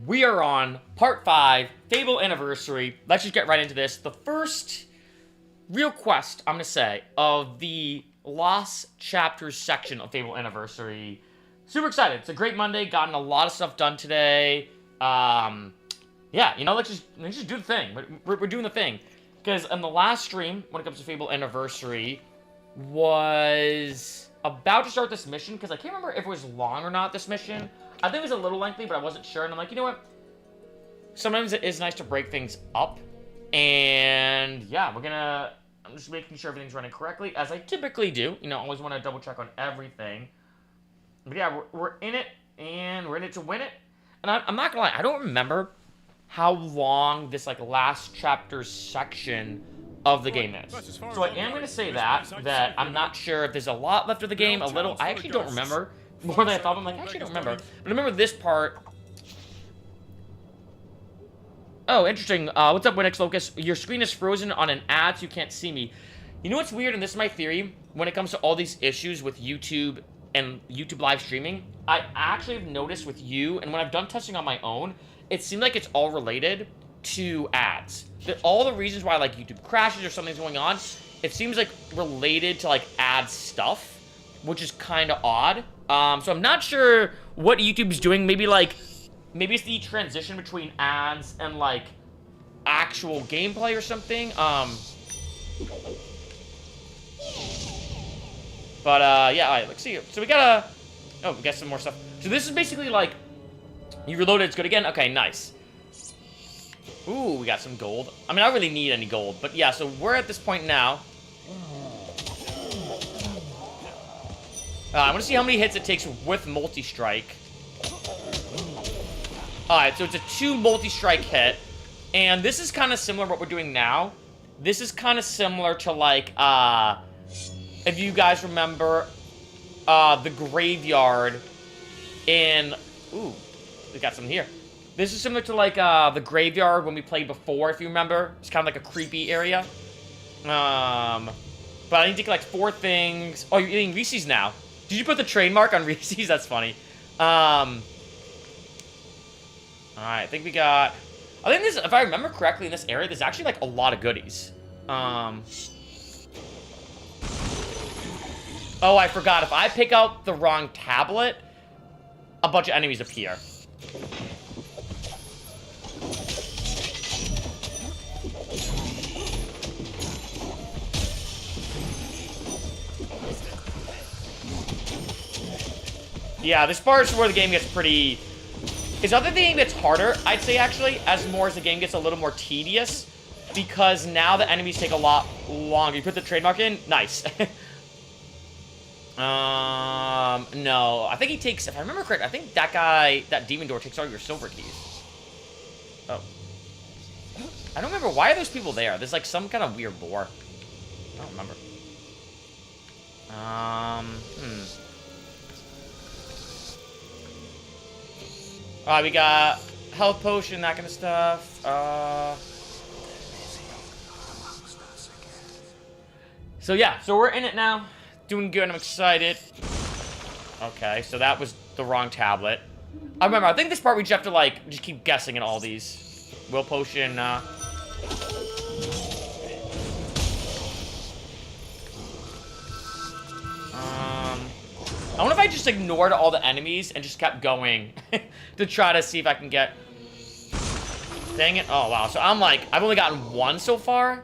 We are on part 5, Fable Anniversary. Let's just get right into this. The first real quest, I'm going to say, of the Lost Chapters section of Fable Anniversary. Super excited. It's a great Monday. Gotten a lot of stuff done today. Yeah, you know, let's just do the thing. We're doing the thing. Because in the last stream, when it comes to Fable Anniversary, was about to start this mission, because I can't remember if it was long or not, this mission. I think it was a little lengthy, but I wasn't sure, and I'm like, you know what? Sometimes it is nice to break things up, and yeah, I'm just making sure everything's running correctly, as I typically do. You know, always want to double check on everything. But yeah, we're in it, and we're in it to win it. And I'm not gonna lie, I don't remember how long this, like, last chapter section of the game is. So I am going to say that I'm not sure if there's a lot left of the game, a little. I actually don't remember. More than I thought. I'm like, I actually don't remember. But I remember this part. Oh, interesting. What's up, Winix Locus? Your screen is frozen on an ad, so you can't see me. You know what's weird, and this is my theory, when it comes to all these issues with YouTube and YouTube live streaming, I actually have noticed with you, and when I've done testing on my own, it seemed like it's all related to ads. That all the reasons why, like, YouTube crashes or something's going on, it seems like related to, like, ad stuff, which is kind of odd. So I'm not sure what YouTube's doing. Maybe it's the transition between ads and, like, actual gameplay or something. Yeah, all right, let's see. So we got some more stuff. So this is basically, like, you reload it, it's good again? Okay, nice. Ooh, we got some gold. I mean, I don't really need any gold, but yeah, so we're at this point now. I want to see how many hits it takes with multi-strike. Alright, so it's a 2 multi-strike hit. And this is kind of similar to what we're doing now. This is kind of similar to, like, if you guys remember, the graveyard in... Ooh, we got some here. This is similar to, like, the graveyard when we played before, if you remember. It's kind of like a creepy area. But I need to get, like, 4 things. Oh, you're eating Reese's now. Did you put the trademark on Reese's? That's funny. Alright, I think we got... I think this, if I remember correctly, in this area, there's actually, like, a lot of goodies. Oh, I forgot. If I pick out the wrong tablet, a bunch of enemies appear. Yeah, this part is where the game gets pretty... It's other thing gets harder, I'd say, actually, as the game gets a little more tedious, because now the enemies take a lot longer. You put the trademark in? Nice. No. I think he takes... If I remember correctly, I think that guy, that demon door, takes all your silver keys. Oh. I don't remember. Why are those people there? There's, like, some kind of weird lore. I don't remember. Alright, we got health potion, that kind of stuff. So yeah, so we're in it now. Doing good, I'm excited. Okay, so that was the wrong tablet. I remember, I think this part we just have to, like, just keep guessing in all these. Will potion, I wonder if I just ignored all the enemies and just kept going to try to see if I can get... Dang it. Oh, wow. So I'm like, I've only gotten 1 so far.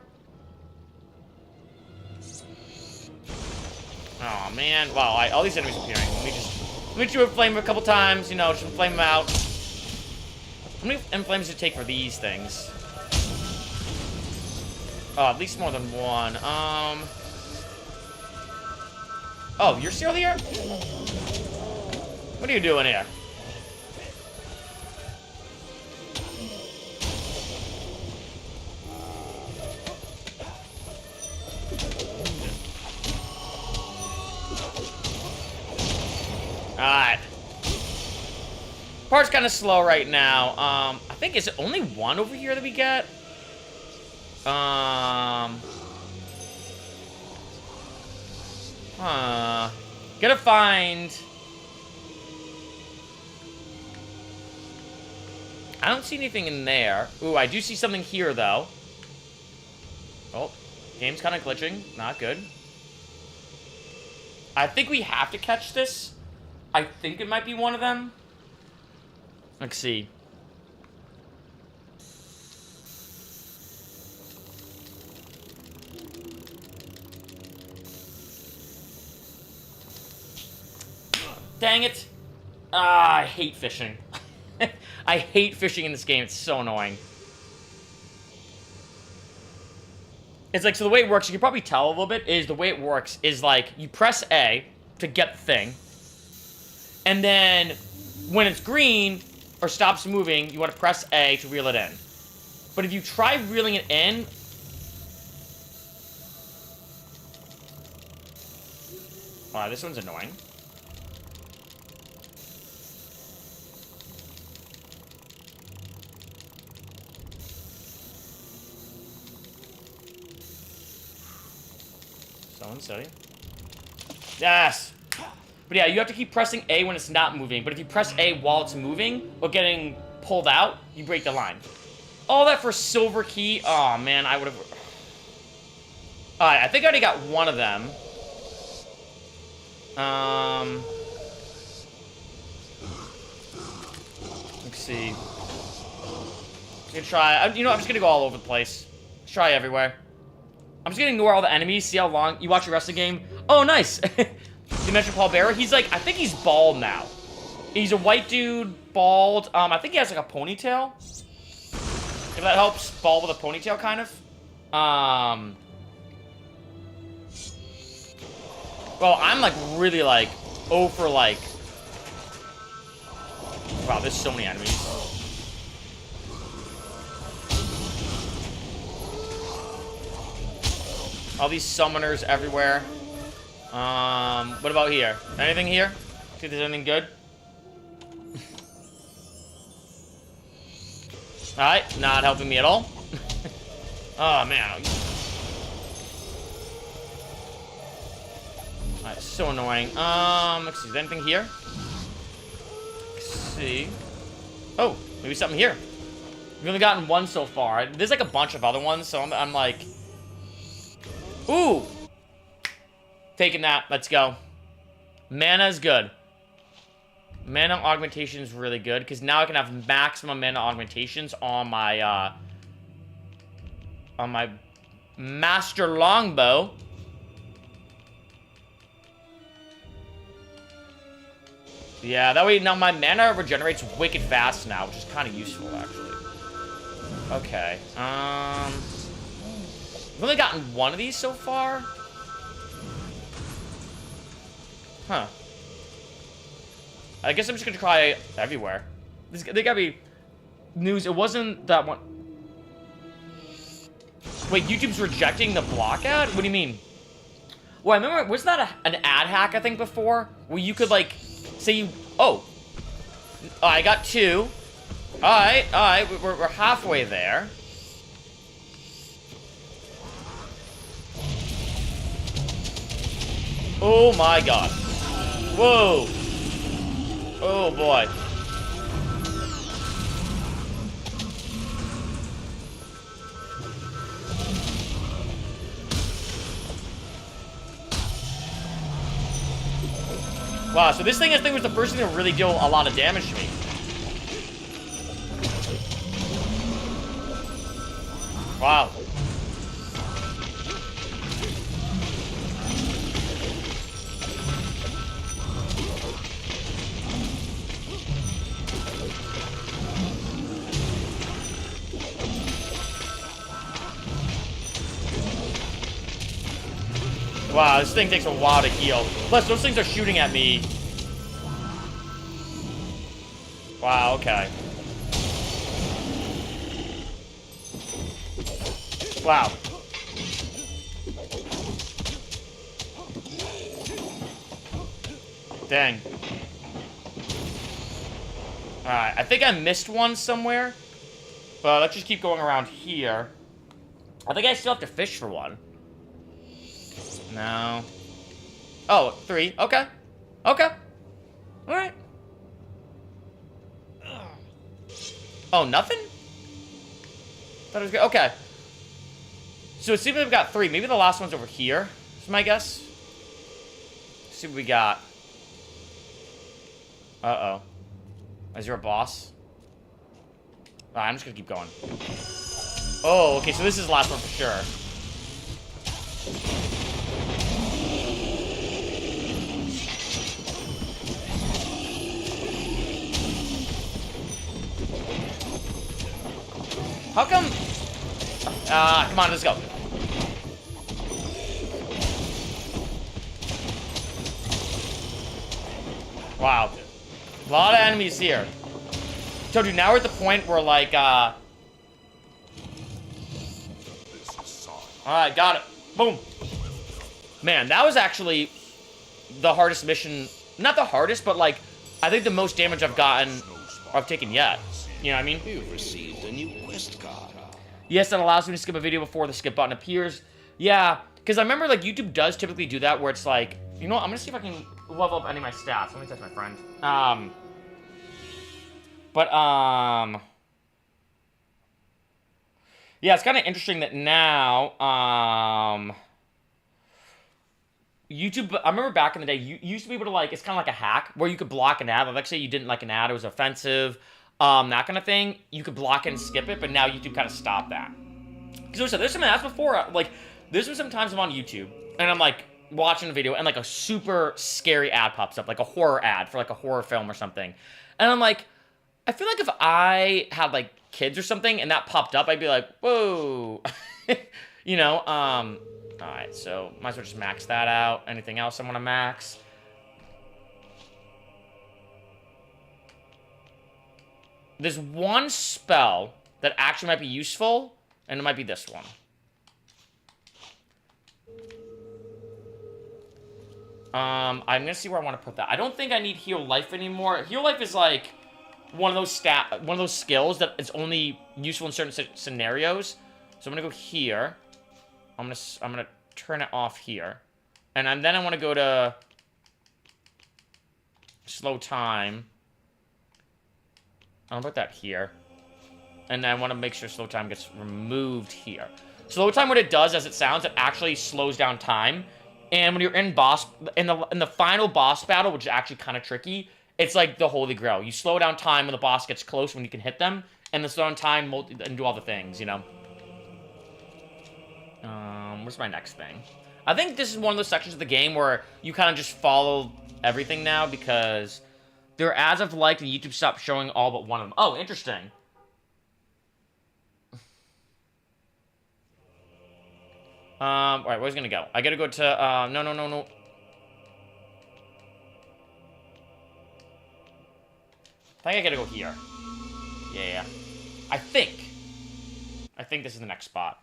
Oh, man. Wow, all these enemies appearing. Let me do a flame a couple times, you know, just flame them out. How many flames does it take for these things? Oh, at least more than 1. Oh, you're still here? What are you doing here? Alright. Part's kind of slow right now. I think, is it only 1 over here that we get? Gotta find... I don't see anything in there. Ooh, I do see something here, though. Oh, game's kind of glitching. Not good. I think we have to catch this. I think it might be one of them. Let's see. Dang it. Ah, I hate fishing. I hate fishing in this game. It's so annoying. It's like, so the way it works, you can probably tell a little bit, is the way it works is like, you press A to get the thing. And then, when it's green, or stops moving, you want to press A to reel it in. But if you try reeling it in... Wow, this one's annoying. Someone's silly. Yes! But yeah, you have to keep pressing A when it's not moving. But if you press A while it's moving, or getting pulled out, you break the line. All that for silver key? Oh man, I would have... Alright, I think I already got one of them. Let's see. I'm just gonna try... You know, I'm just gonna go all over the place. Let's try everywhere. I'm just gonna ignore all the enemies, see how long... You watch the rest of the game? Oh, nice! Dimension Paul Bearer. He's like... I think he's bald now. He's a white dude, bald. I think he has like a ponytail. If that helps. Bald with a ponytail, kind of. Well, I'm like really like... Oh, for like... Wow, there's so many enemies. All these summoners everywhere. What about here? Anything here? See if there's anything good? Alright, not helping me at all. Oh, man. Alright, so annoying. Let's see, is there anything here? Let's see. Oh, maybe something here. We've only gotten one so far. There's like a bunch of other ones, so I'm like... Ooh! Taking that. Let's go. Mana is good. Mana augmentation is really good, because now I can have maximum mana augmentations on my Master Longbow. Yeah, that way now my mana regenerates wicked fast now, which is kind of useful, actually. Okay. I've only gotten one of these so far. Huh. I guess I'm just gonna try everywhere. There gotta be news. It wasn't that one. Wait, YouTube's rejecting the block ad? What do you mean? Well, I remember, wasn't that an ad hack, I think, before? Where you could, like, say you... Oh. I got two. Alright, we're halfway there. Oh my god. Whoa. Oh boy. Wow, so this thing I think was the first thing to really deal a lot of damage to me. Wow. Wow, this thing takes a while to heal. Plus, those things are shooting at me. Wow, okay. Wow. Dang. Alright, I think I missed one somewhere. But let's just keep going around here. I think I still have to fish for one. No. Oh, 3. Okay. Okay. Alright. Oh, nothing? Thought it was good. Okay. So it seems like we've got 3. Maybe the last one's over here, is my guess. Let's see what we got. Uh-oh. Is there a boss? I'm just gonna keep going. Oh, okay, so this is the last one for sure. How come... come on, let's go. Wow. A lot of enemies here. Told you, now we're at the point where, like, Alright, got it. Boom. Man, that was actually the hardest mission. Not the hardest, but, like, I think the most damage I've gotten, or I've taken yet. You know what I mean? You've received a new quest card. Yes, that allows me to skip a video before the skip button appears. Yeah, because I remember, like, YouTube does typically do that, where it's like, you know what, I'm gonna see if I can level up any of my stats. Let me touch my friend. Yeah, it's kind of interesting that now, YouTube, I remember back in the day, you used to be able to, like, it's kind of like a hack, where you could block an ad. Like, say you didn't like an ad, it was offensive, that kind of thing. You could block it and skip it, but now YouTube kind of stopped that. Because there's some ads before, like, there's been some times I'm on YouTube, and I'm, like, watching a video, and, like, a super scary ad pops up, like a horror ad for, like, a horror film or something. And I'm like, I feel like if I had, like, kids or something, and that popped up, I'd be like, whoa. You know, alright, so might as well just max that out. Anything else I want to max? There's one spell that actually might be useful, and it might be this one. I'm gonna see where I want to put that. I don't think I need Heal Life anymore. Heal Life is like one of those skills that is only useful in certain scenarios. So I'm gonna go here. I'm gonna turn it off here, and then I want to go to slow time. I'll put that here, and I want to make sure slow time gets removed here. Slow time, what it does, as it sounds, it actually slows down time. And when you're in the final boss battle, which is actually kind of tricky, it's like the holy grail. You slow down time when the boss gets close, when you can hit them, and then slow down time and do all the things, you know. What's my next thing? I think this is one of those sections of the game where you kind of just follow everything now, because there are ads I've liked and YouTube stopped showing all but one of them. Oh, interesting. Alright, where's it gonna go? I gotta go to, no. I think I gotta go here. Yeah. I think this is the next spot.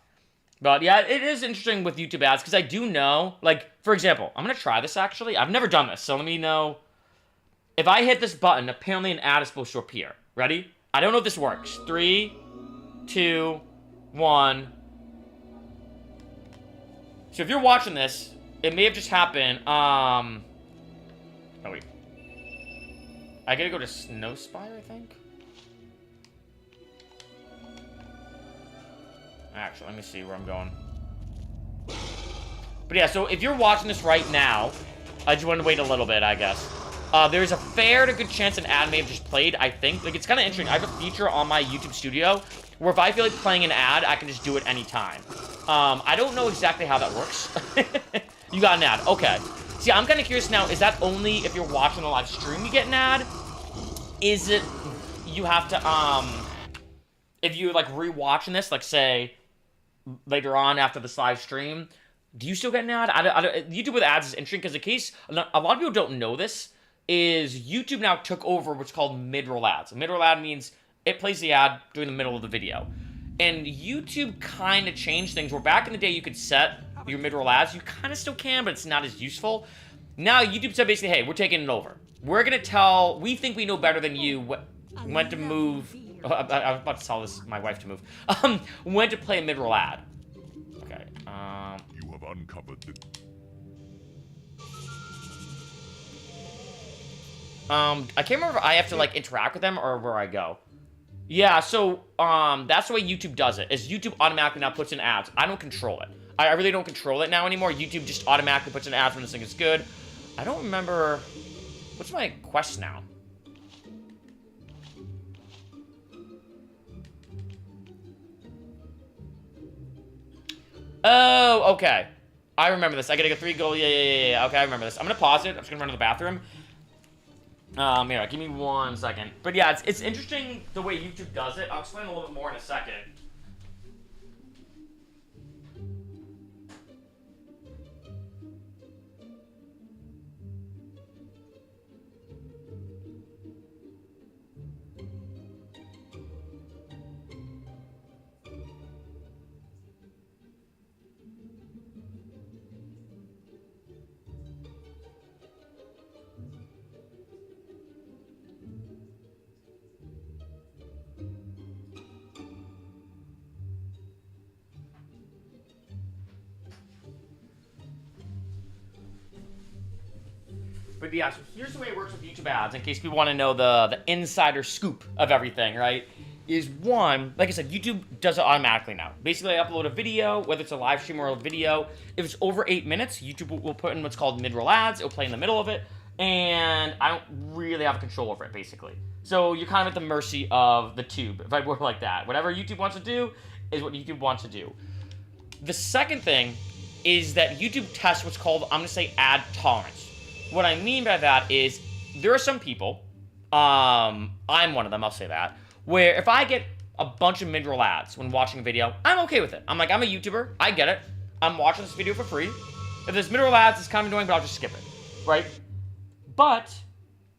But, yeah, it is interesting with YouTube ads, because I do know, like, for example, I'm gonna try this, actually. I've never done this, so let me know. If I hit this button, apparently an ad is supposed to appear. Ready? I don't know if this works. 3, 2, 1... So if you're watching this, it may have just happened, oh wait. I gotta go to Snowspire, I think? Actually, let me see where I'm going. But yeah, so if you're watching this right now, I just wanted to wait a little bit, I guess. There's a fair to good chance an ad may have just played, I think. Like, it's kind of interesting. I have a feature on my YouTube studio where if I feel like playing an ad, I can just do it anytime. I don't know exactly how that works. You got an ad. Okay. See, I'm kind of curious now, is that only if you're watching a live stream you get an ad? Is it you have to, if you're, like, re-watching this, like, say, later on after this live stream, do you still get an ad? YouTube with ads is interesting, because in case a lot of people don't know this, is YouTube now took over what's called mid-roll ads. A mid-roll ad means it plays the ad during the middle of the video. And YouTube kind of changed things, where back in the day you could set your mid-roll ads. You kind of still can, but it's not as useful. Now YouTube said basically, hey, we're taking it over. We're going to we think we know better than you when to move. I was about to tell my wife to move. When to play a mid-roll ad. Okay. You have uncovered the... I can't remember if I have to, like, interact with them or where I go. Yeah, so that's the way YouTube does it. Is YouTube automatically now puts in ads. I don't control it. I really don't control it now anymore. YouTube just automatically puts in ads when this thing is good. I don't remember. What's my quest now? Oh, okay. I remember this. I gotta get 3 gold. Yeah. Okay, I remember this. I'm gonna pause it. I'm just gonna run to the bathroom. Here, give me 1 second. But yeah, it's interesting the way YouTube does it. I'll explain a little bit more in a second. But yeah, so here's the way it works with YouTube ads, in case people want to know the insider scoop of everything, right? Is one, like I said, YouTube does it automatically now. Basically, I upload a video, whether it's a live stream or a video. If it's over 8 minutes, YouTube will put in what's called mid-roll ads. It'll play in the middle of it, and I don't really have control over it, basically. So you're kind of at the mercy of the tube, if I were like that. Whatever YouTube wants to do is what YouTube wants to do. The second thing is that YouTube tests what's called, I'm going to say, ad tolerance. What I mean by that is there are some people, I'm one of them, I'll say that, where if I get a bunch of mid-roll ads when watching a video, I'm okay with it. I'm like, I'm a YouTuber, I get it. I'm watching this video for free. If there's mid-roll ads, it's kind of annoying, but I'll just skip it, right? But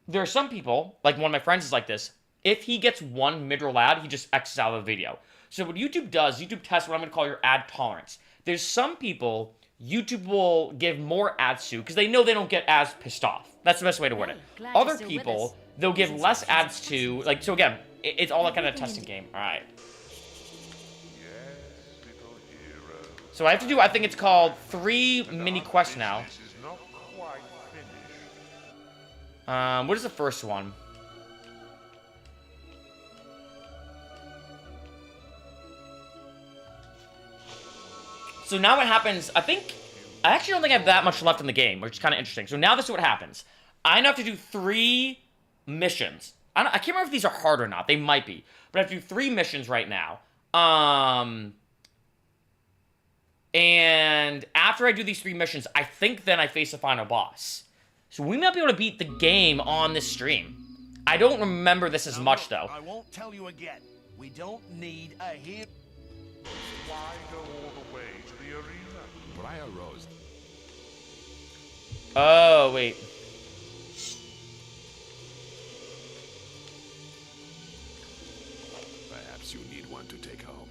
there are some people, like one of my friends is like this, if he gets one mid-roll ad, he just X's out of the video. So what YouTube does, YouTube tests what I'm going to call your ad tolerance. There's some people YouTube will give more ads to because they know they don't get as pissed off. That's the best way to word it. Other people, they'll give less ads to, like, so again, it's all that kind of testing game. All right. So I have to do, I think it's called 3 mini quests now. What is the first one? So now what happens, I actually don't think I have that much left in the game, which is kind of interesting. So now this is what happens. I now have to do 3 missions. I can't remember if these are hard or not. They might be. But I have to do 3 missions right now. And after I do these 3 missions, I think then I face the final boss. So we might be able to beat the game on this stream. I don't remember this as much, though. I won't tell you again. We don't need a hero. Why go all the way to the arena? Briar Rose. Oh, wait. Perhaps you need one to take home.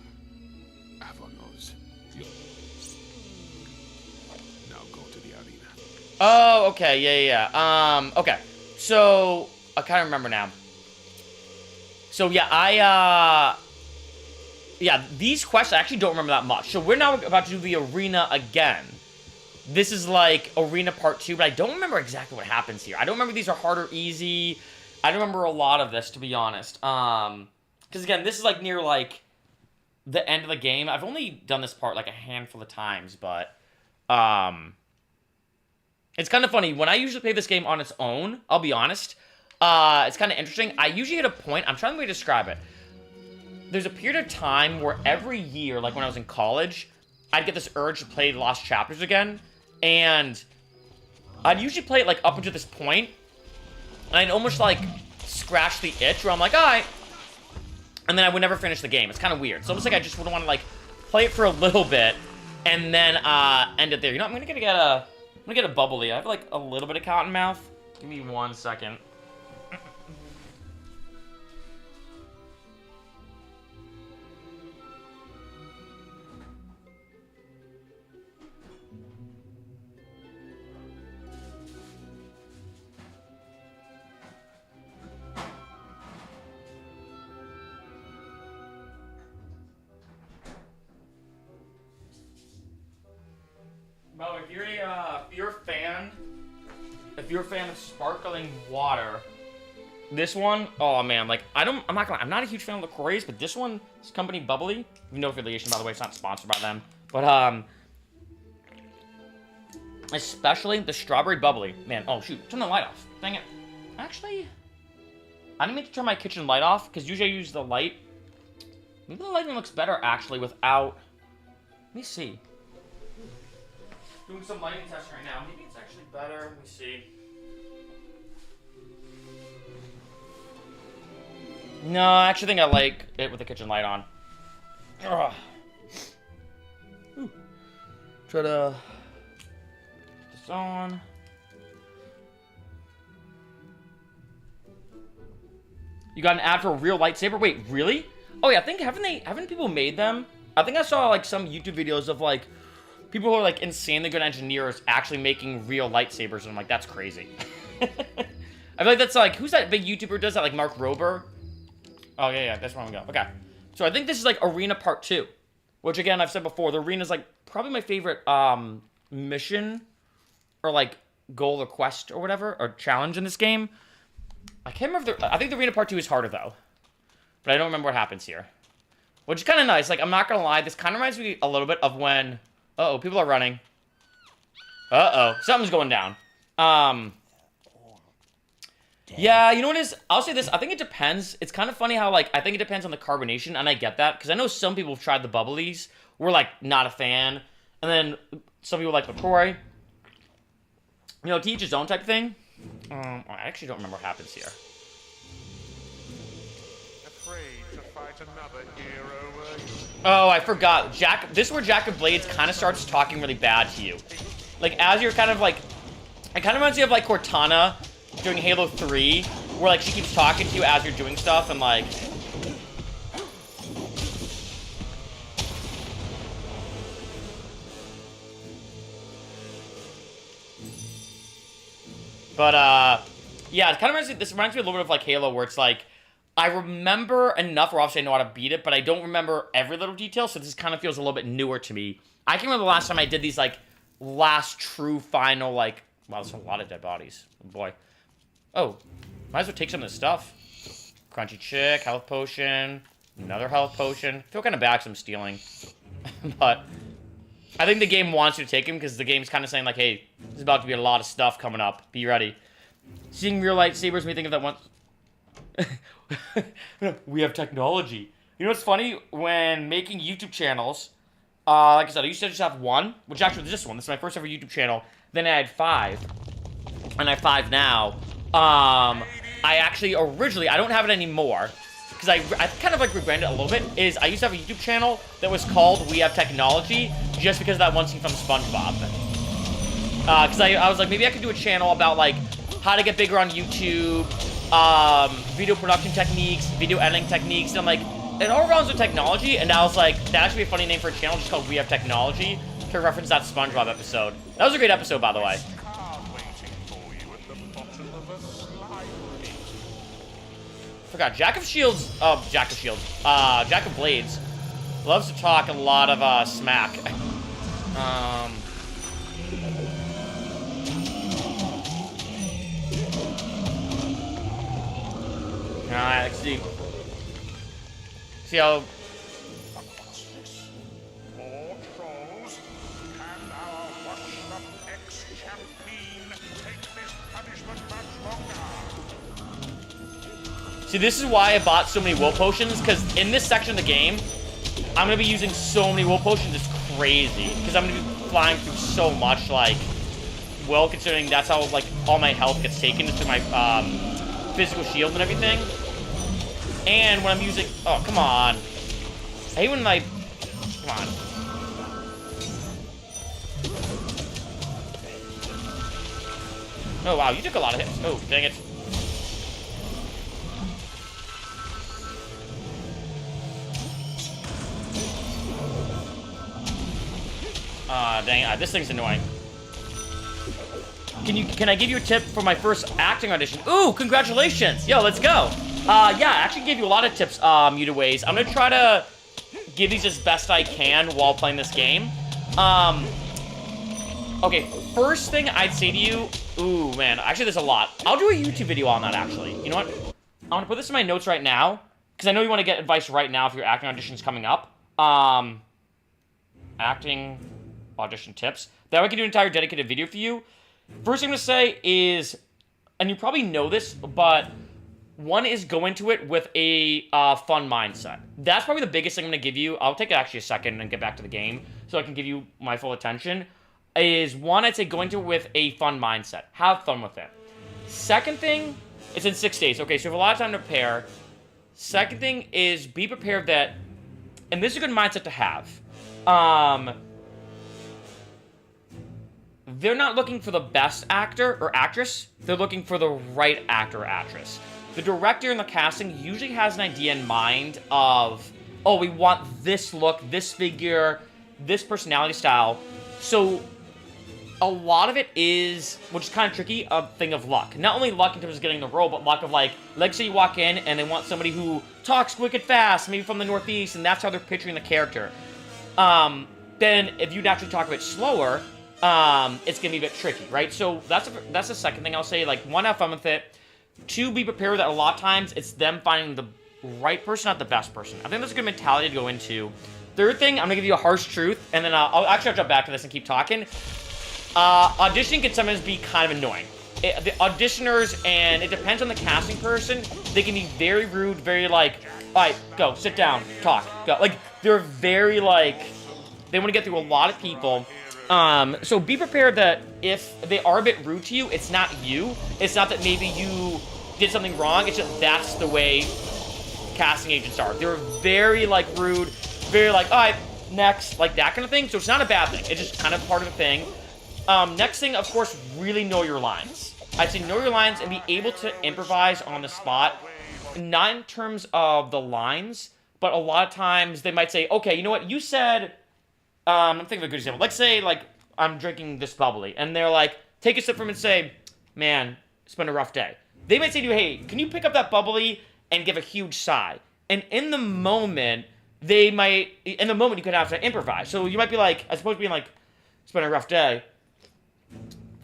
Avon knows. Now go to the arena. Oh, okay, yeah. Okay. So, I kind of remember now. So, yeah, yeah, these quests, I actually don't remember that much. So we're now about to do the arena again. This is like arena part 2, but I don't remember exactly what happens here. I don't remember these are hard or easy. I don't remember a lot of this, to be honest. Because again, this is like near like the end of the game. I've only done this part like a handful of times, but it's kind of funny. When I usually play this game on its own, I'll be honest, it's kind of interesting. I usually hit a point, I'm trying to describe it. There's a period of time where every year, like when I was in college, I'd get this urge to play The Lost Chapters again, and I'd usually play it like up until this point, and I'd almost like scratch the itch where I'm like, alright, and then I would never finish the game. It's kind of weird. It's almost like I just would want to like play it for a little bit and then end it there. You know, I'm gonna get a bubbly. I have like a little bit of cotton mouth. Give me 1 second. Bro, if you're a fan of sparkling water, This one, oh man, like I'm not a huge fan of LaCroix's, but this one, this company Bubbly, no affiliation by the way, it's not sponsored by them, but especially the strawberry bubbly, man. Oh shoot, turn the light off. Dang it. Actually, I didn't mean to turn my kitchen light off because usually I use the light. Maybe the lighting looks better actually without. Let me see. Doing some lighting tests right now. Maybe it's actually better. Let me see. No, I actually think I like it with the kitchen light on. Ugh. Ooh. Try to put this on. You got an ad for a real lightsaber? Wait, really? Oh yeah, I think haven't people made them? I think I saw like some YouTube videos of like people who are like insanely good engineers actually making real lightsabers, and I'm like, that's crazy. I feel like that's like, who's that big YouTuber who does that? Like Mark Rober? Oh, yeah, that's where I'm going. Okay. So I think this is, like, Arena Part 2. Which, again, I've said before, the Arena is, like, probably my favorite, mission. Or, like, goal or quest or whatever. Or challenge in this game. I can't remember I think the Arena Part 2 is harder, though. But I don't remember what happens here. Which is kind of nice. Like, I'm not gonna lie. This kind of reminds me a little bit of when... Uh-oh, people are running. Uh-oh. Something's going down. Yeah, you know what it is? I'll say this. I think it depends. It's kind of funny how, like, I think it depends on the carbonation, and I get that. Because I know some people have tried the bubblies. We're, like, not a fan. And then some people like LaCroix. You know, to each his own type thing. I actually don't remember what happens here. Afraid to fight another hero, were you? Oh, I forgot. This is where Jack of Blades kind of starts talking really bad to you. Like, as you're kind of, like... It kind of reminds me of, like, Cortana... Doing Halo 3, where, like, she keeps talking to you as you're doing stuff, and, like... But, yeah, it kind of reminds me, this reminds me a little bit of, like, Halo, where it's, like, I remember enough, or obviously I know how to beat it, but I don't remember every little detail, so this kind of feels a little bit newer to me. I can remember the last time I did these, like, last true final, like... Wow, there's a lot of dead bodies. Oh, boy. Oh, might as well take some of this stuff. Crunchy chick, health potion, another health potion. I feel kind of bad because I'm stealing. But I think the game wants you to take him because the game's kind of saying like, hey, there's about to be a lot of stuff coming up. Be ready. Seeing real lightsabers made me think of that one. We have technology. You know what's funny? When making YouTube channels, like I said, I used to just have one, which actually was this one. This is my first ever YouTube channel. Then I had 5. And I have 5 now. I actually, originally, I don't have it anymore, because I kind of, like, rebranded it a little bit, is I used to have a YouTube channel that was called We Have Technology, just because of that one scene from SpongeBob. Because I was like, maybe I could do a channel about, like, how to get bigger on YouTube, video production techniques, video editing techniques, and I'm like, it all runs with technology, and I was like, that should be a funny name for a channel, just called We Have Technology, to reference that SpongeBob episode. That was a great episode, by the way. Forgot, Jack of Blades loves to talk a lot of, smack. Alright, let's see. See how... More trolls. Can our washed-up ex-champion take this punishment much longer? See, this is why I bought so many will potions, because in this section of the game, I'm going to be using so many will potions, it's crazy. Because I'm going to be flying through so much, like, will, considering that's how, like, all my health gets taken through my, physical shield and everything. And when I'm using... Oh, come on. I hate when, like... Come on. Oh, wow, you took a lot of hits. Oh, dang it. Dang it, this thing's annoying. Can I give you a tip for my first acting audition? Ooh, congratulations! Yo, let's go! Yeah, I actually gave you a lot of tips, Muted Ways. I'm gonna try to give these as best I can while playing this game. Okay, first thing I'd say to you... Ooh, man, actually there's a lot. I'll do a YouTube video on that, actually. You know what? going to put this in my notes right now, because I know you want to get advice right now if your acting audition's coming up. Acting audition tips. That way I can do an entire dedicated video for you. First thing I'm going to say is, and you probably know this, but one is go into it with a fun mindset. That's probably the biggest thing I'm going to give you. I'll take actually a second and get back to the game so I can give you my full attention. Is one, I'd say go into it with a fun mindset. Have fun with it. Second thing, it's in 6 days. Okay, so you have a lot of time to prepare. Second thing is be prepared that, and this is a good mindset to have. They're not looking for the best actor or actress. They're looking for the right actor or actress. The director and the casting usually has an idea in mind of, oh, we want this look, this figure, this personality style. So a lot of it is, which is kind of tricky, a thing of luck. Not only luck in terms of getting the role, but luck of like say you walk in and they want somebody who talks wicked fast, maybe from the Northeast, and that's how they're picturing the character. Then if you naturally talk a bit slower, it's gonna be a bit tricky, right? So that's the second thing I'll say. Like, one, have fun with it. Two, be prepared that a lot of times it's them finding the right person, not the best person. I think that's a good mentality to go into. Third thing, I'm gonna give you a harsh truth, and then I'll jump back to this and keep talking. Auditioning can sometimes be kind of annoying. The auditioners, and it depends on the casting person, they can be very rude, very like, alright, go, sit down, talk, go. Like, they're very like, they want to get through a lot of people. So be prepared that if they are a bit rude to you, it's not you. It's not that maybe you did something wrong, it's just that's the way casting agents are. They're very like rude, very like, alright, next, like that kind of thing. So it's not a bad thing, it's just kind of part of the thing. Next thing, of course, really know your lines. I'd say know your lines and be able to improvise on the spot. Not in terms of the lines, but a lot of times they might say, okay, you know what, you said, I'm thinking of a good example. Let's say, like, I'm drinking this bubbly, and they're like, take a sip from it and say, man, it's been a rough day. They might say to you, hey, can you pick up that bubbly and give a huge sigh? And in the moment, you could have to improvise. So you might be like, as opposed to being like, it's been a rough day,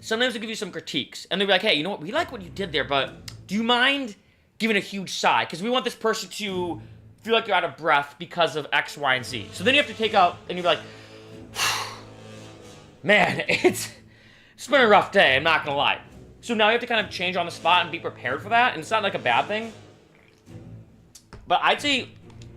sometimes they'll give you some critiques, and they'll be like, hey, you know what, we like what you did there, but do you mind giving a huge sigh? Because we want this person to feel like you're out of breath because of X, Y, and Z. So then you have to take out, and you'll be like, man, it's been a rough day, I'm not gonna lie. So now you have to kind of change on the spot and be prepared for that, and it's not like a bad thing. But I'd say,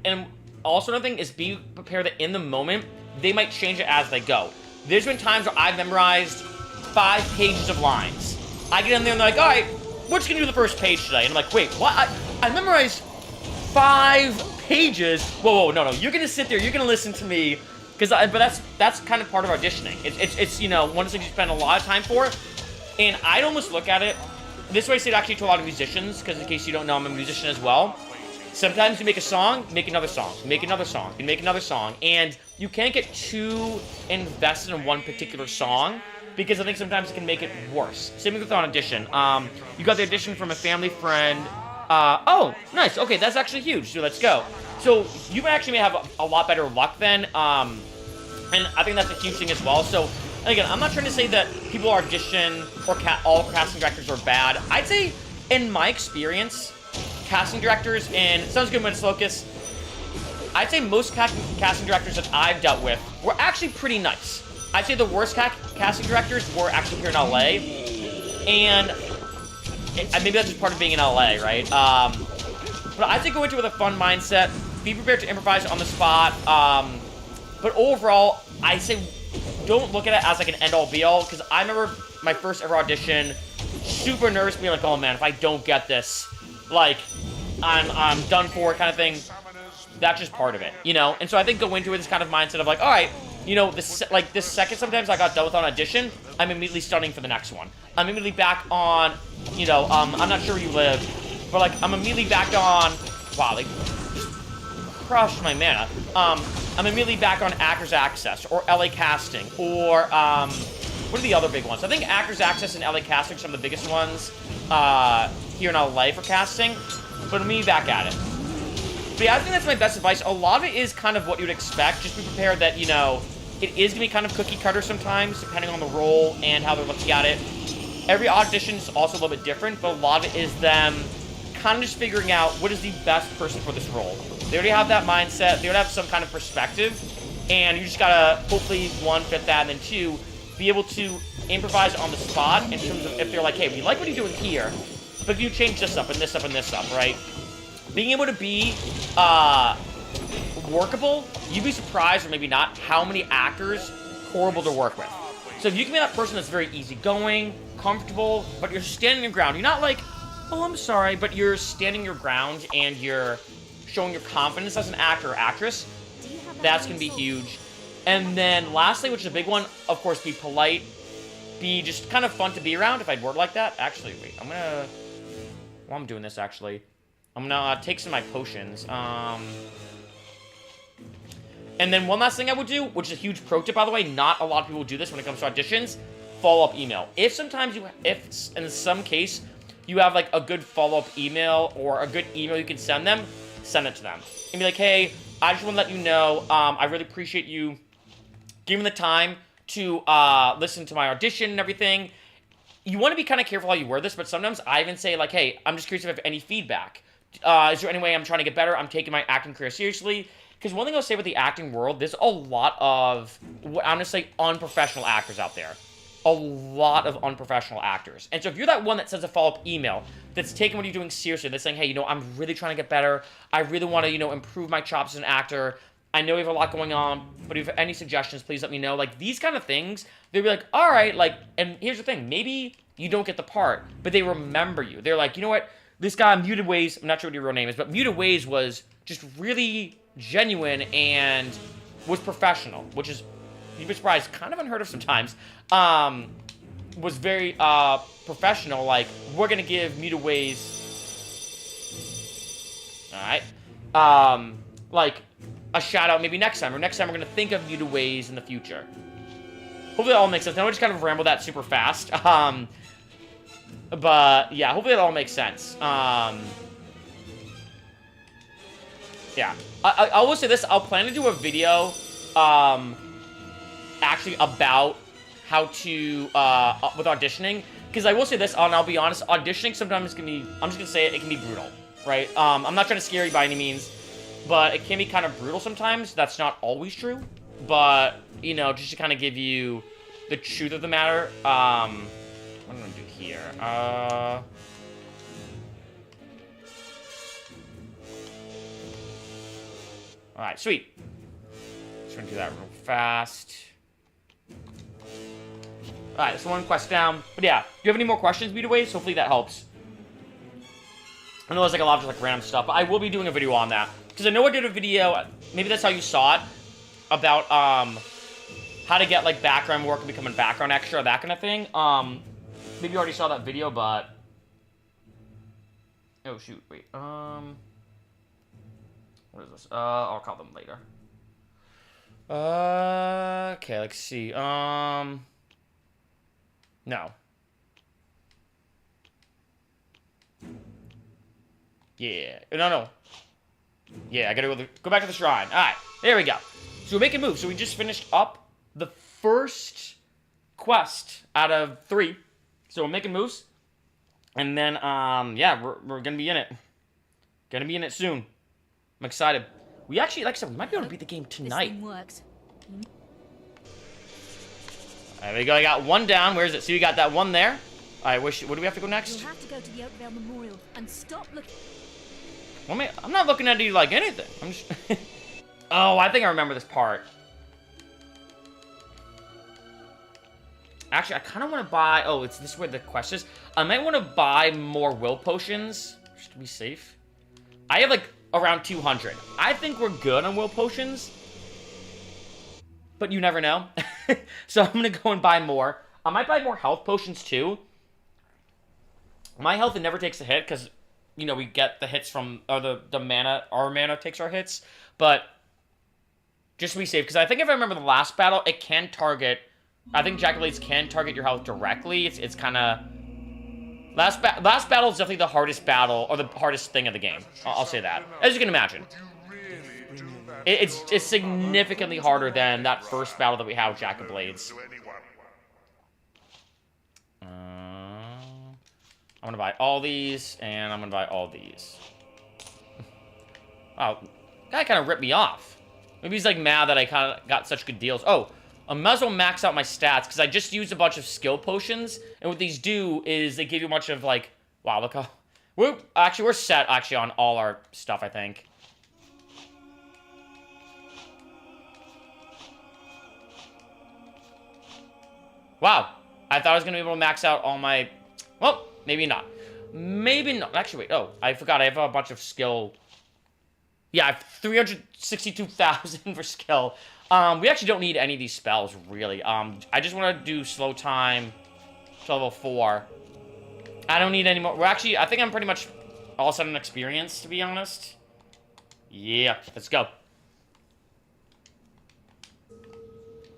and also another thing is be prepared that in the moment, they might change it as they go. There's been times where I've memorized 5 pages of lines. I get in there and they're like, alright, we're just gonna do the first page today. And I'm like, wait, what? I memorized 5 pages? Whoa, no, you're gonna sit there, you're gonna listen to me. But that's kind of part of auditioning. It's you know, one of the things you spend a lot of time for. And I'd almost look at it, this way I say it actually to a lot of musicians, because in case you don't know, I'm a musician as well. Sometimes you make a song, make another song, make another song, and make another song. And you can't get too invested in one particular song, because I think sometimes it can make it worse. Same with an audition. You got the audition from a family friend. Oh, nice. Okay, that's actually huge. So let's go. So you actually may have a lot better luck then. And I think that's a huge thing as well. So, again, I'm not trying to say that people who audition or all casting directors are bad. I'd say, in my experience, casting directors, and it sounds good when it's Locust, I'd say most casting directors that I've dealt with were actually pretty nice. I'd say the worst casting directors were actually here in LA, and maybe that's just part of being in LA, right? But I'd say go into it with a fun mindset, be prepared to improvise on the spot, but overall, I'd say don't look at it as like an end-all be-all, because I remember my first ever audition, super nervous, being like, oh man, if I don't get this, like, I'm done for kind of thing. That's just part of it, you know? And so I think go into it this kind of mindset of like, all right, you know, this second sometimes I got done with an audition, I'm immediately studying for the next one. I'm immediately back on, you know, I'm not sure where you live, but like, I'm immediately back on, wow, like, just crushed my mana. I'm immediately back on Actors Access, or LA Casting, or, what are the other big ones? I think Actors Access and LA Casting are some of the biggest ones, here in LA for casting, but I'm immediately back at it. But yeah, I think that's my best advice. A lot of it is kind of what you'd expect. Just be prepared that, you know, it is going to be kind of cookie cutter sometimes, depending on the role and how they're looking at it. Every audition is also a little bit different, but a lot of it is them kind of just figuring out what is the best person for this role. They already have that mindset. They already have some kind of perspective. And you just gotta, hopefully, one, fit that, and then two, be able to improvise on the spot in terms of if they're like, hey, we like what you're doing here, but you change this up and this up and this up, right? Being able to be workable, you'd be surprised, or maybe not, how many actors horrible to work with. So if you can be that person that's very easygoing, comfortable, but you're standing your ground, you're not like, oh, I'm sorry, but you're standing your ground and you're showing your confidence as an actor or actress, that's going to be huge. And then lastly, which is a big one, of course, be polite, be just kind of fun to be around, if I'd word like that. Actually, wait, I'm gonna, while I'm doing this, actually, I'm gonna take some of my potions. And then one last thing I would do, which is a huge pro tip, by the way, not a lot of people do this when it comes to auditions, follow-up email. If in some case, you have, like, a good follow-up email or a good email you can send them, send it to them. And be like, hey, I just want to let you know, I really appreciate you giving the time to listen to my audition and everything. You want to be kind of careful how you word this, but sometimes I even say, like, hey, I'm just curious if you have any feedback. Is there any way I'm trying to get better? I'm taking my acting career seriously. Because one thing I'll say with the acting world, there's a lot of, I'm going to say, unprofessional actors out there. A lot of unprofessional actors. And so if you're that one that sends a follow-up email that's taking what you're doing seriously, that's saying, hey, you know, I'm really trying to get better. I really want to, you know, improve my chops as an actor. I know you have a lot going on, but if you have any suggestions, please let me know. Like, these kind of things, they'll be like, all right, like, and here's the thing. Maybe you don't get the part, but they remember you. They're like, you know what? This guy, Muted Ways, I'm not sure what your real name is, but Muted Ways was just really genuine and was professional, which is, you'd be surprised, kind of unheard of sometimes. Was very professional. Like, we're gonna give Muted Ways, all right, like a shout out maybe next time, or next time we're gonna think of Muted Ways in the future. Hopefully that all makes sense. Now I just kind of rambled that super fast. But yeah, hopefully it all makes sense. Yeah, I will say this. I'll plan to do a video, actually about how to, with auditioning. Because I will say this, and I'll be honest, auditioning sometimes can be, I'm just going to say it, it can be brutal, right? I'm not trying to scare you by any means, but it can be kind of brutal sometimes. That's not always true. But, you know, just to kind of give you the truth of the matter, what am I going to do here? Alright, sweet. Just gonna do that real fast. Alright, so one quest down. But yeah, do you have any more questions, Muted Ways? Hopefully that helps. I know there's like a lot of just like random stuff, but I will be doing a video on that. Because I know I did a video, maybe that's how you saw it, about how to get like background work and become a background extra, that kind of thing. Maybe you already saw that video, but... Oh shoot, wait. What is this? I'll call them later. Okay, let's see. No. Yeah. No. Yeah, I gotta go back to the shrine. Alright, there we go. So we're making moves. So we just finished up the first quest out of 3. So we're making moves. And then, yeah, we're gonna be in it. Gonna be in it soon. I'm excited. We actually, like I said, we might be able to beat the game tonight. This thing works. There we go. I got one down. Where is it? See, we got that one there. I wish. Where do we have to go next? You'll have to go to the Oakvale Memorial and stop looking. Well, I'm not looking at you like anything. I'm just. Oh, I think I remember this part. Actually, I kind of want to buy. Oh, it's this where the quest is. I might want to buy more will potions just to be safe. I have like around 200. I think we're good on will potions, but you never know. So I'm gonna go and buy more. I might buy more health potions too. My health, it never takes a hit because, you know, we get the hits from, or the mana, our mana takes our hits. But just to be safe, because I think if I remember the last battle, it can target, I think Jack Blades can target your health directly. It's kind of, last battle is definitely the hardest battle, or the hardest thing of the game. I'll say that. As you can imagine. It's significantly harder than that first battle that we had with Jack of Blades. I'm gonna buy all these, and I'm gonna buy all these. Wow, guy kind of ripped me off. Maybe he's like mad that I kind of got such good deals. Oh, I might as well max out my stats because I just used a bunch of skill potions, and what these do is they give you a bunch of like, wow, look how we're set actually on all our stuff, I think. Wow, I thought I was gonna be able to max out all my, well, maybe not. Maybe not. Actually, wait. Oh, I forgot. I have a bunch of skill. Yeah, I have 362,000 for skill. We actually don't need any of these spells, really. I just want to do slow time to level 4. I don't need any more. We're actually, I think I'm pretty much all set on experience, to be honest. Yeah, let's go.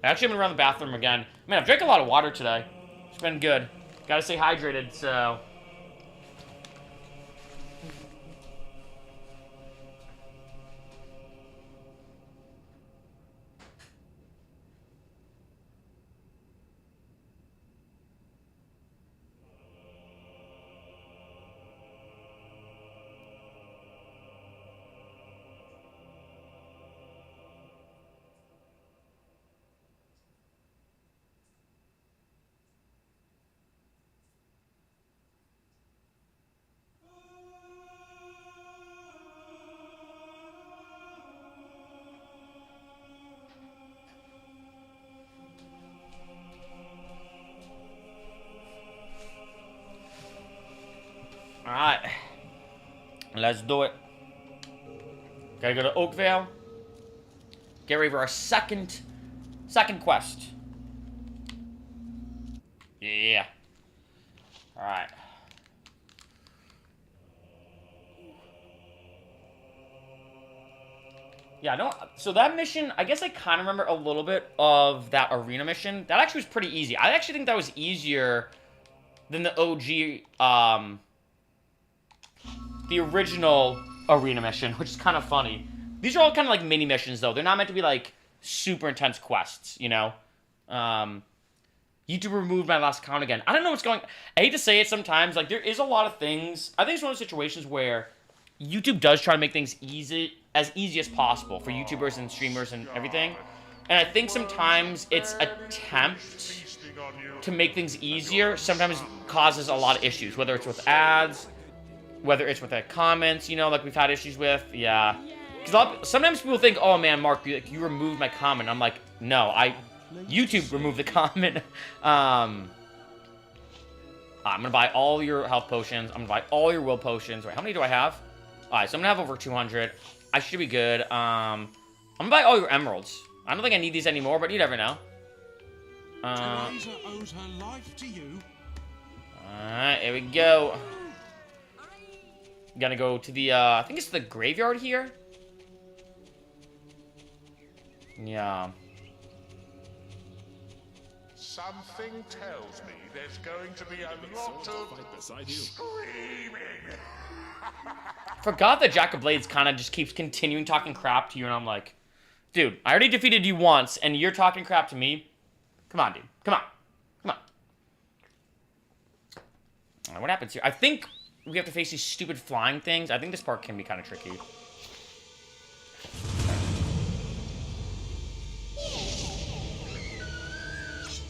Actually, I'm gonna run the bathroom again. Man, I've drank a lot of water today. It's been good. Gotta stay hydrated, so... Alright. Let's do it. Gotta go to Oakvale. Get ready for our second quest. Yeah. Alright. Yeah, no. So that mission, I guess I kind of remember a little bit of that arena mission. That actually was pretty easy. I actually think that was easier than the OG, the original arena mission, which is kind of funny. These are all kind of like mini missions, though. They're not meant to be like super intense quests, you know? YouTube removed my last account again. I don't know what's going... I hate to say it sometimes. Like, there is a lot of things... I think it's one of those situations where YouTube does try to make things as easy as possible for YouTubers and streamers and everything. And I think sometimes its attempt to make things easier sometimes causes a lot of issues. Whether it's with ads, whether it's with the comments, you know, like we've had issues with. Yeah. Because sometimes people think, oh man, Mark, you removed my comment. I'm like, no, YouTube removed the comment. I'm gonna buy all your health potions. I'm gonna buy all your will potions. Wait, how many do I have? Alright, so I'm gonna have over 200. I should be good. I'm gonna buy all your emeralds. I don't think I need these anymore, but you never know. Teresa owes her life to you. Alright, here we go. Gonna go to the, I think it's the graveyard here. Yeah. Something tells me there's going to be a lot of screaming. Forgot that Jack of Blades kind of just keeps continuing talking crap to you, and I'm like, dude, I already defeated you once, and you're talking crap to me? Come on, dude. Come on. Come on. Alright, what happens here? I think we have to face these stupid flying things. I think this part can be kind of tricky.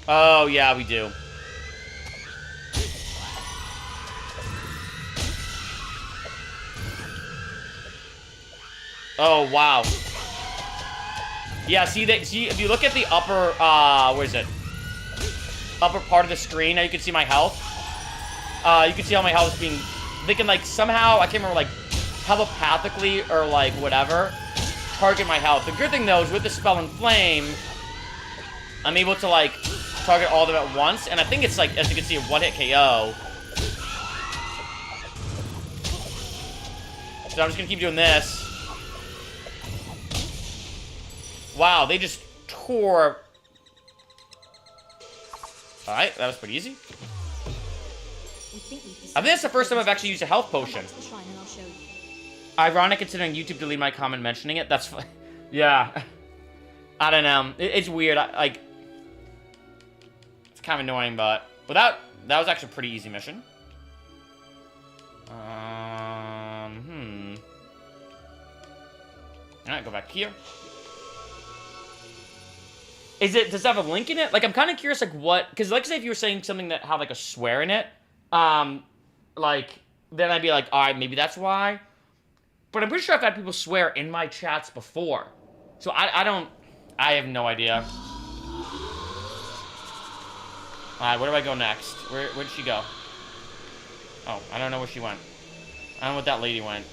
Oh, yeah, we do. Oh, wow. Yeah, see, if you look at the upper, where is it? Upper part of the screen, now you can see my health. You can see how my health is being... They can, like, somehow, I can't remember, like, telepathically or, like, whatever, target my health. The good thing, though, is with the spell Inflame, I'm able to, like, target all of them at once, and I think it's, like, as you can see, a one-hit KO. So I'm just gonna keep doing this. Wow, they just tore... Alright, that was pretty easy. I think that's the first time I've actually used a health potion. Ironic considering YouTube deleted my comment mentioning it. That's fine. Yeah. I don't know. It's weird. Like... It's kind of annoying, but... That was actually a pretty easy mission. Alright, go back here. Does it have a link in it? Like, I'm kind of curious, like, what... Because, like, say if you were saying something that had, like, a swear in it, like, then I'd be like, alright, maybe that's why. But I'm pretty sure I've had people swear in my chats before. So, I have no idea. Alright, where do I go next? Where'd she go? Oh, I don't know where she went. I don't know what that lady went.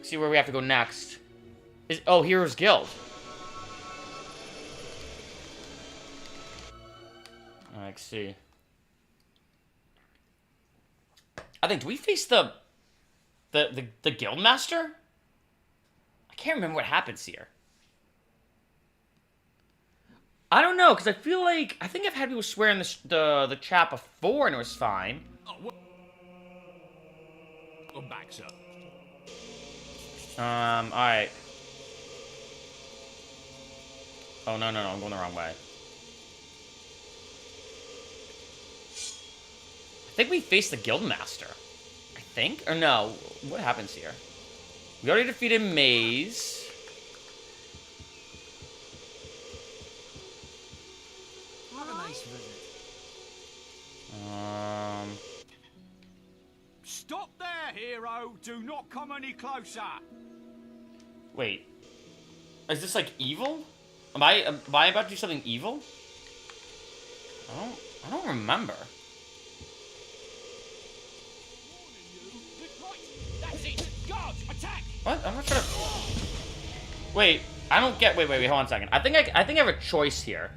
See where we have to go next. Oh, Heroes Guild. Let's see. I think, do we face the Guildmaster? I can't remember what happens here. I don't know, because I feel like... I think I've had people swear in the chat before and it was fine. Come back, sir. Alright. Oh, no, I'm going the wrong way. I think we faced the Guildmaster. I think? Or no, what happens here? We already defeated Maze. Have a nice visit. Stop there, hero. Do not come any closer. Wait. Is this like evil? Am I about to do something evil? I don't remember. That's it. Guards, attack. What? I'm not sure. Wait, I don't get. Wait, hold on a second. I think I have a choice here.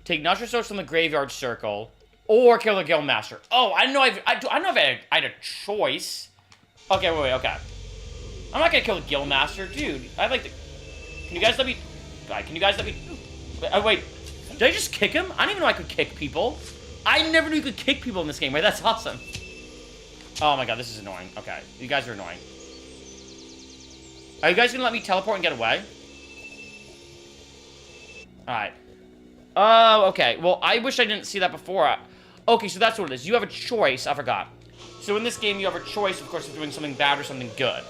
Take Nusher Source from the Graveyard Circle, or kill the Guildmaster. Oh, I know if I had a choice. Okay, wait, okay. I'm not gonna kill the Guildmaster, dude. I'd like to. Can you guys let me? Can you guys let me? Oh, wait. Did I just kick him? I didn't even know I could kick people. I never knew you could kick people in this game. Wait, that's awesome. Oh my god, this is annoying. Okay, you guys are annoying. Are you guys gonna let me teleport and get away? Alright. Oh, okay. Well, I wish I didn't see that before. Okay, so that's what it is. You have a choice. I forgot. So in this game, you have a choice, of course, of doing something bad or something good.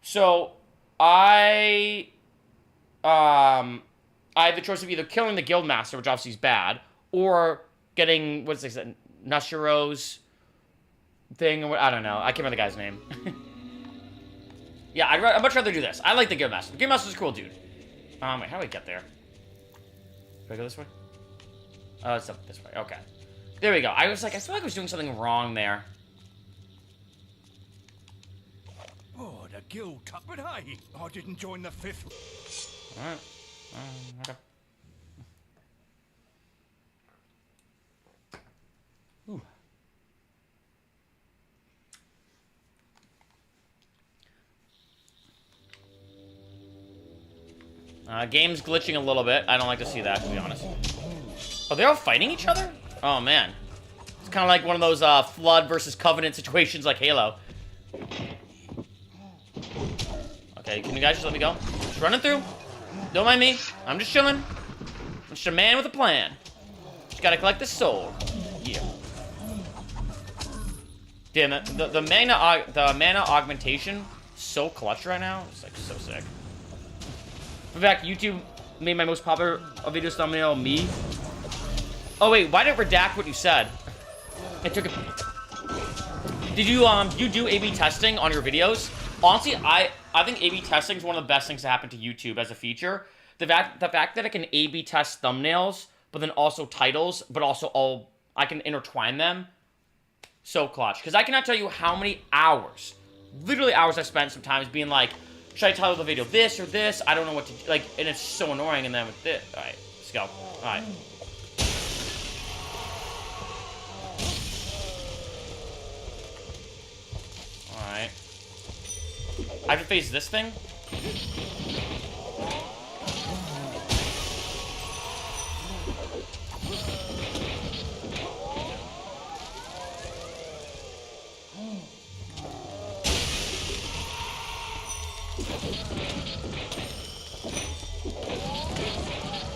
So, I have the choice of either killing the Guildmaster, which obviously is bad, or getting, what's this, Nushiro's thing, or what, I don't know. I can't remember the guy's name. Yeah, I'd much rather do this. I like the Guildmaster. The Guildmaster's a cool dude. Wait, how do I get there? Do I go this way? Oh, it's up this way. Okay. There we go. I was like, I feel like I was doing something wrong there. Oh, the guild cut, but hey, I didn't join the 5th. Alright. Okay. Ooh. Game's glitching a little bit. I don't like to see that, to be honest. Oh, they're all fighting each other? Oh, man. It's kind of like one of those Flood versus Covenant situations like Halo. Okay, can you guys just let me go? Just running through. Don't mind me. I'm just chilling. I'm just a man with a plan. Just gotta collect this soul. Yeah. Damn it. The mana augmentation, so clutch right now. It's like so sick. In fact, YouTube made my most popular video thumbnail me. Oh wait, why didn't it redact what you said? I took it. Did you do A/B testing on your videos? Honestly, I think A/B testing is one of the best things to happen to YouTube as a feature. The fact that I can A/B test thumbnails, but then also titles, but also I can intertwine them. So clutch, because I cannot tell you how many hours, literally hours I spent sometimes being like, should I title the video this or this? I don't know what to do. Like, and it's so annoying. And then with this, all right, let's go. All right. All right. I have to face this thing.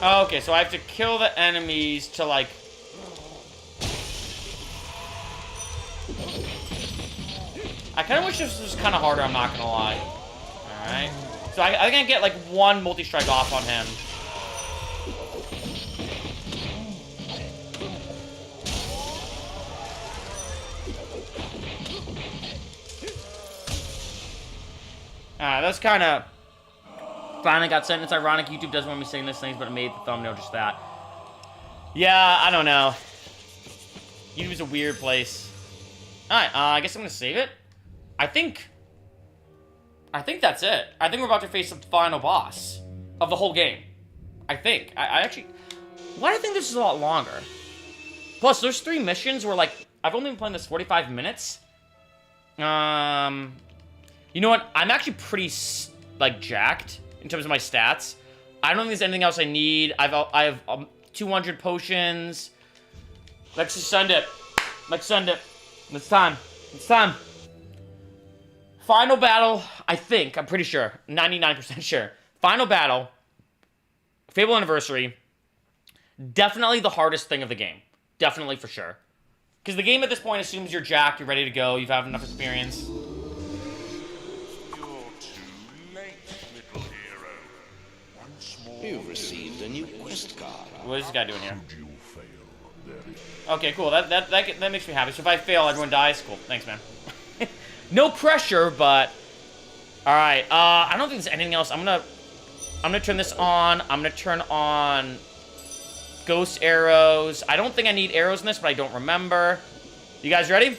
Okay, so I have to kill the enemies to, like... I kind of wish this was kind of harder, I'm not going to lie. Alright. So I think I get like one multi-strike off on him. That's kind of... Finally got sent. It's ironic YouTube doesn't want me saying these things, but it made the thumbnail just that. Yeah, I don't know. YouTube's a weird place. Alright, I guess I'm gonna save it. I think that's it. I think we're about to face the final boss of the whole game. I think. I actually... Why do I think this is a lot longer? Plus, there's 3 missions where, like, I've only been playing this 45 minutes. You know what? I'm actually pretty, like, jacked in terms of my stats. I don't think there's anything else I need. I have 200 potions. Let's just send it. Let's send it. It's time. It's time. Final battle, I think. I'm pretty sure. 99% sure. Final battle. Fable Anniversary. Definitely the hardest thing of the game. Definitely for sure. Because the game at this point assumes you're jacked, you're ready to go, you've had enough experience. You've received a new quest card. What is this guy doing here? Okay, cool. That makes me happy. So if I fail, everyone dies. Cool. Thanks, man. No pressure, but all right. I don't think there's anything else. I'm gonna turn this on. I'm gonna turn on ghost arrows. I don't think I need arrows in this, but I don't remember. You guys ready?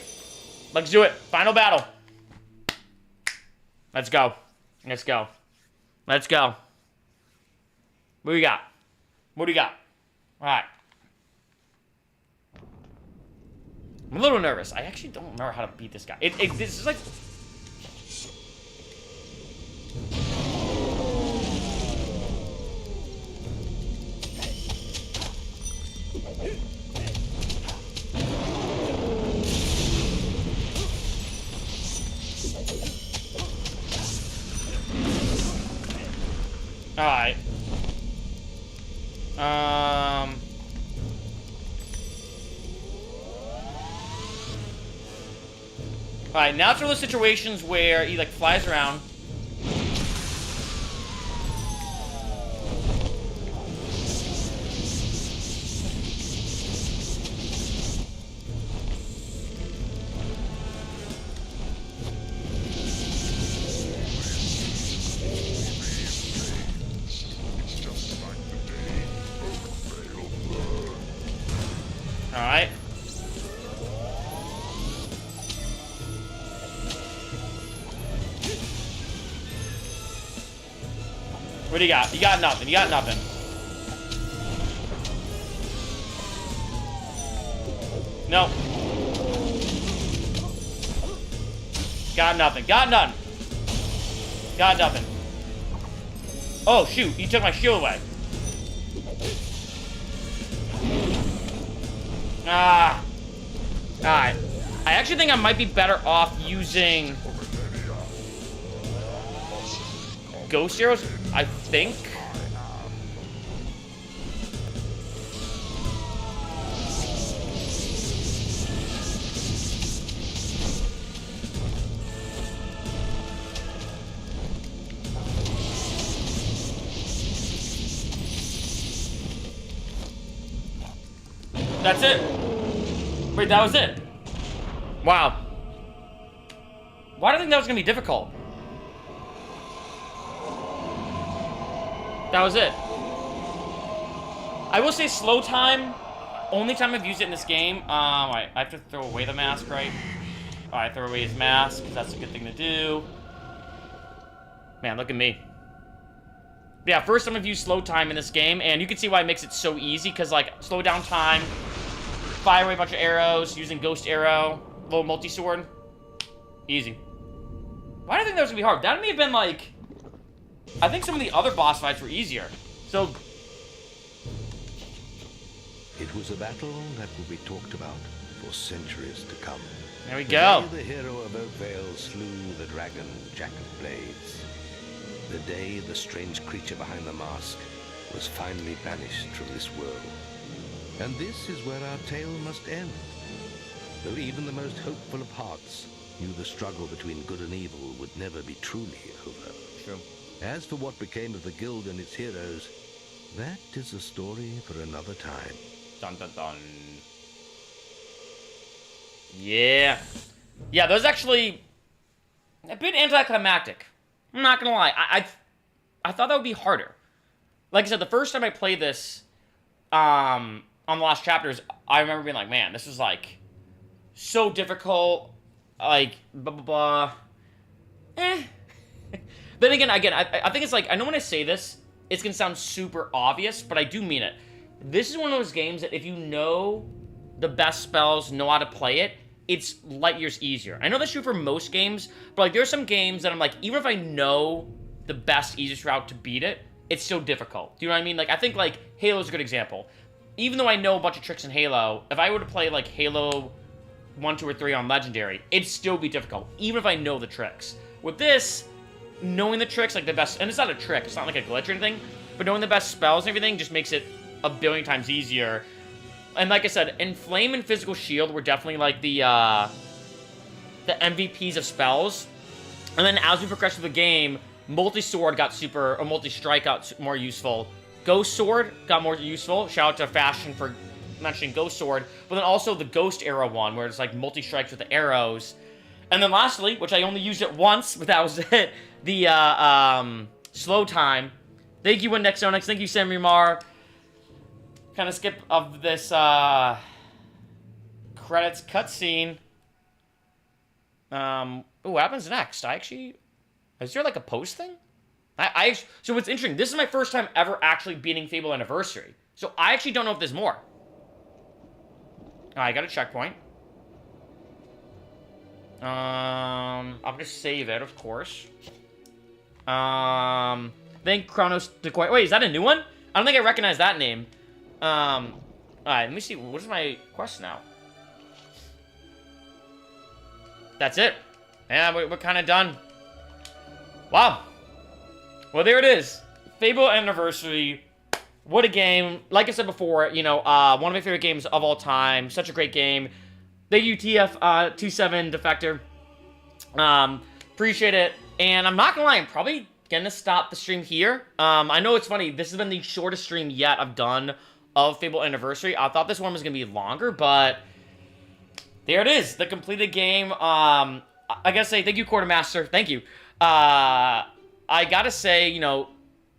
Let's do it. Final battle. Let's go. Let's go. Let's go. What do we got? What do we got? All right. I'm a little nervous. I actually don't remember how to beat this guy. This is like... All right. Alright, now it's one of those situations where he, like, flies around. Alright. What do you got? You got nothing. You got nothing. No. Got nothing. Got none. Got nothing. Oh, shoot. You took my shield away. Ah. Alright. I actually think I might be better off using ghost arrows, I think. That's it. Wait, that was it. Wow. Why do I think that was gonna be difficult? That was it. I will say slow time. Only time I've used it in this game. Alright, I have to throw away the mask, right? Alright, throw away his mask, because that's a good thing to do. Man, look at me. Yeah, first time I've used slow time in this game, and you can see why it makes it so easy, because, like, slow down time, fire away a bunch of arrows, using ghost arrow, little multi-sword. Easy. Why do I think that was going to be hard? That may have been, like... I think some of the other boss fights were easier. So... It was a battle that will be talked about for centuries to come. There we go. The day the hero of Oakvale slew the dragon Jack of Blades. The day the strange creature behind the mask was finally banished from this world. And this is where our tale must end. Though even the most hopeful of hearts knew the struggle between good and evil would never be truly over. True. As for what became of the guild and its heroes, that is a story for another time. Dun dun dun. Yeah. Yeah, that was actually a bit anticlimactic. I'm not gonna lie. I thought that would be harder. Like I said, the first time I played this, on The Lost Chapters, I remember being like, man, this is, like, so difficult, like, blah, blah, blah. Then again, I think it's like, I know when I say this, it's gonna sound super obvious, but I do mean it. This is one of those games that if you know the best spells, know how to play it, it's light years easier. I know that's true for most games, but, like, there are some games that I'm like, even if I know the best, easiest route to beat it, it's so difficult. Do you know what I mean? Like, I think, like, Halo's a good example. Even though I know a bunch of tricks in Halo, if I were to play, like, Halo 1, 2, or 3 on Legendary, it'd still be difficult, even if I know the tricks. With this, knowing the tricks, like, the best... And it's not a trick, it's not like a glitch or anything, but knowing the best spells and everything just makes it a billion times easier. And like I said, Inflame and Physical Shield were definitely, like, the MVPs of spells. And then as we progressed through the game, Multi-Sword got super... Or Multi-Strike got more useful. Ghost Sword got more useful. Shout out to Fashion for mentioning Ghost Sword. But then also the Ghost Arrow one, where it's like multi-strikes with the arrows. And then lastly, which I only used it once, but that was it, the Slow Time. Thank you, Nexonix. Thank you, Samrimar. Kind of skip of this credits cutscene. Ooh, what happens next? Is there like a post thing? So what's interesting, this is my first time ever actually beating Fable Anniversary. So I actually don't know if there's more. I got a checkpoint. I'll just save it, of course. Then Chronos Decoy. Wait, is that a new one? I don't think I recognize that name. Alright, let me see. What is my quest now? That's it. Yeah, we're kind of done. Wow. Well, there it is. Fable Anniversary. What a game. Like I said before, you know, one of my favorite games of all time. Such a great game. Thank you, TF27 Defector. Appreciate it. And I'm not gonna lie, I'm probably gonna stop the stream here. I know it's funny. This has been the shortest stream yet I've done of Fable Anniversary. I thought this one was gonna be longer, but there it is. The completed game. I gotta say, thank you, Quartermaster. Thank you. I gotta say, you know,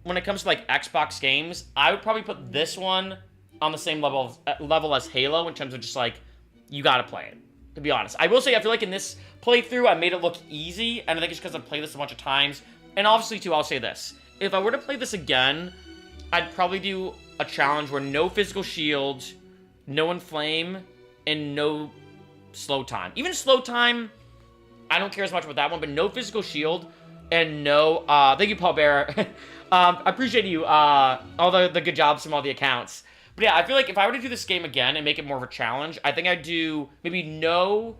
when it comes to, like, Xbox games, I would probably put this one on the same level as Halo in terms of just, like, you gotta play it, to be honest. I will say, I feel like in this playthrough, I made it look easy, and I think it's because I've played this a bunch of times. And obviously, too, I'll say this. If I were to play this again, I'd probably do a challenge where no physical shield, no inflame, and no slow time. Even slow time, I don't care as much about that one, but no physical shield, and no, thank you, Paul Bear. I appreciate you, all the good jobs from all the accounts. But yeah, I feel like if I were to do this game again and make it more of a challenge, I think I'd do maybe no,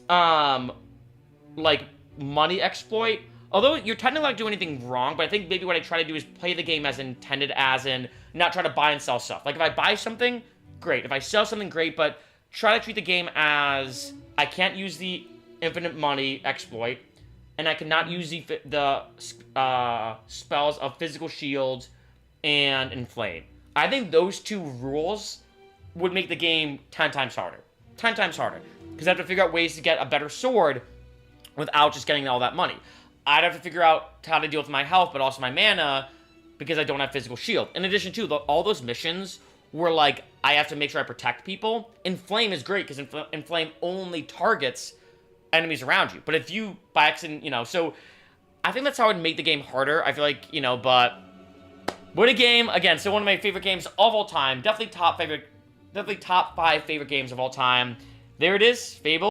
like, money exploit. Although you're technically not doing anything wrong, but I think maybe what I try to do is play the game as intended, as in not try to buy and sell stuff. Like, if I buy something, great. If I sell something, great, but try to treat the game as I can't use the infinite money exploit, and I cannot use the spells of Physical Shield and Inflame. I think those two rules would make the game 10 times harder. 10 times harder. Because I have to figure out ways to get a better sword without just getting all that money. I'd have to figure out how to deal with my health, but also my mana, because I don't have Physical Shield. In addition to, all those missions were like, I have to make sure I protect people. Inflame is great, because Inflame only targets enemies around you. But if you, by accident, you know, so I think that's how I'd make the game harder. I feel like, you know, but what a game. Again, so one of my favorite games of all time. Definitely top 5 favorite games of all time. There it is, Fable.